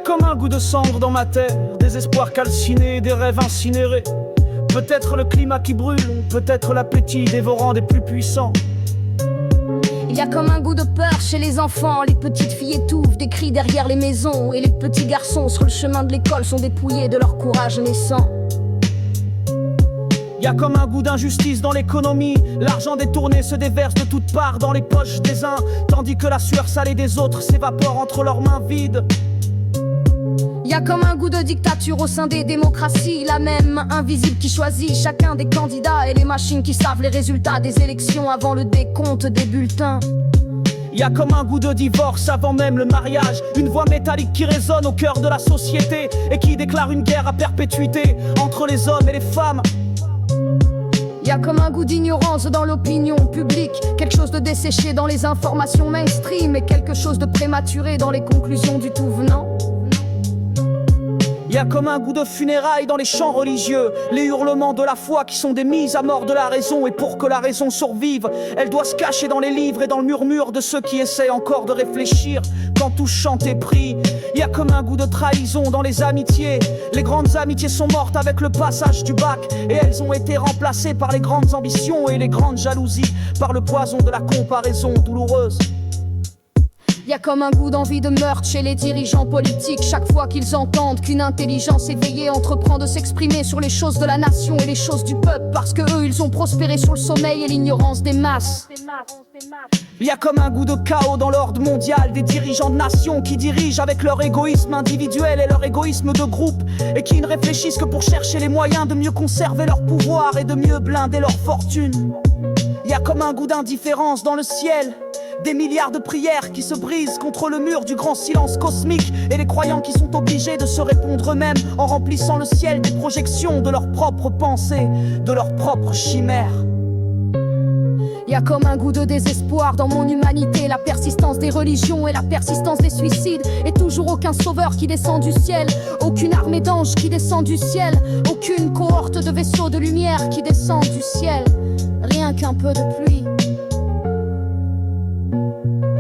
comme un goût de cendre dans ma terre, des espoirs calcinés, des rêves incinérés. Peut-être le climat qui brûle, peut-être l'appétit dévorant des plus puissants. Il y a comme un goût de peur chez les enfants. Les petites filles étouffent des cris derrière les maisons. Et les petits garçons sur le chemin de l'école sont dépouillés de leur courage naissant. Y a comme un goût d'injustice dans l'économie. L'argent détourné se déverse de toutes parts dans les poches des uns, tandis que la sueur salée des autres s'évapore entre leurs mains vides. Y a comme un goût de dictature au sein des démocraties, la même main invisible qui choisit chacun des candidats et les machines qui savent les résultats des élections avant le décompte des bulletins. Y a comme un goût de divorce avant même le mariage, une voix métallique qui résonne au cœur de la société et qui déclare une guerre à perpétuité entre les hommes et les femmes. Y a comme un goût d'ignorance dans l'opinion publique, quelque chose de desséché dans les informations mainstream et quelque chose de prématuré dans les conclusions du tout venant. Y a comme un goût de funérailles dans les chants religieux, les hurlements de la foi qui sont des mises à mort de la raison. Et pour que la raison survive, elle doit se cacher dans les livres et dans le murmure de ceux qui essaient encore de réfléchir quand tout chante et prie. Y a comme un goût de trahison dans les amitiés. Les grandes amitiés sont mortes avec le passage du bac, et elles ont été remplacées par les grandes ambitions et les grandes jalousies, par le poison de la comparaison douloureuse. Y a comme un goût d'envie de meurtre chez les dirigeants politiques chaque fois qu'ils entendent qu'une intelligence éveillée entreprend de s'exprimer sur les choses de la nation et les choses du peuple, parce que eux ils ont prospéré sur le sommeil et l'ignorance des masses. Y a comme un goût de chaos dans l'ordre mondial, des dirigeants de nations qui dirigent avec leur égoïsme individuel et leur égoïsme de groupe, et qui ne réfléchissent que pour chercher les moyens de mieux conserver leur pouvoir et de mieux blinder leur fortune. Y a comme un goût d'indifférence dans le ciel, des milliards de prières qui se brisent contre le mur du grand silence cosmique, et les croyants qui sont obligés de se répondre eux-mêmes en remplissant le ciel des projections de leurs propres pensées, de leurs propres chimères. Y a comme un goût de désespoir dans mon humanité, la persistance des religions et la persistance des suicides, et toujours aucun sauveur qui descend du ciel, aucune armée d'anges qui descend du ciel, aucune cohorte de vaisseaux de lumière qui descend du ciel, rien qu'un peu de pluie.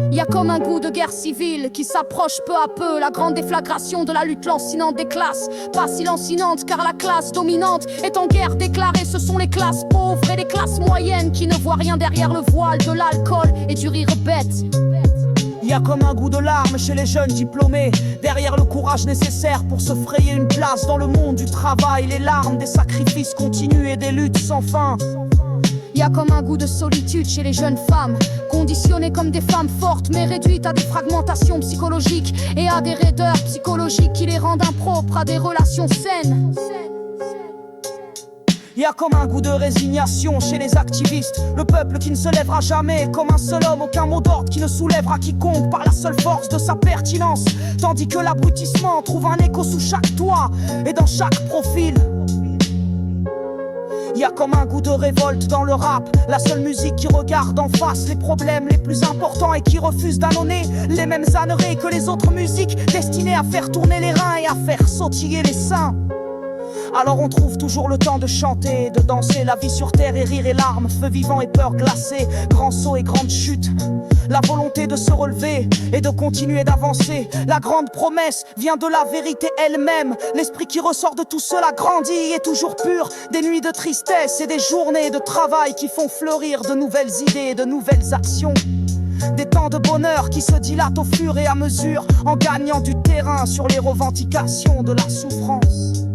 Y a comme un goût de guerre civile qui s'approche peu à peu, la grande déflagration de la lutte lancinante des classes. Pas si lancinante car la classe dominante est en guerre déclarée. Ce sont les classes pauvres et les classes moyennes qui ne voient rien derrière le voile de l'alcool et du rire bête. Y a comme un goût de larmes chez les jeunes diplômés, derrière le courage nécessaire pour se frayer une place dans le monde du travail. Les larmes des sacrifices continus et des luttes sans fin. Y a comme un goût de solitude chez les jeunes femmes, conditionnées comme des femmes fortes mais réduites à des fragmentations psychologiques et à des raideurs psychologiques qui les rendent impropres à des relations saines. Y a comme un goût de résignation chez les activistes, le peuple qui ne se lèvera jamais comme un seul homme, aucun mot d'ordre qui ne soulèvera quiconque par la seule force de sa pertinence, tandis que l'abrutissement trouve un écho sous chaque toit et dans chaque profil. Y a comme un goût de révolte dans le rap, la seule musique qui regarde en face les problèmes les plus importants et qui refuse d'annoncer les mêmes âneries que les autres musiques, destinées à faire tourner les reins et à faire sautiller les seins. Alors on trouve toujours le temps de chanter, de danser, la vie sur terre et rire et larmes, feu vivant et peur glacée, grands sauts et grandes chutes, la volonté de se relever et de continuer d'avancer. La grande promesse vient de la vérité elle-même, l'esprit qui ressort de tout cela grandit et toujours pur, des nuits de tristesse et des journées de travail qui font fleurir de nouvelles idées, de nouvelles actions. Des temps de bonheur qui se dilatent au fur et à mesure, en gagnant du terrain sur les revendications de la souffrance.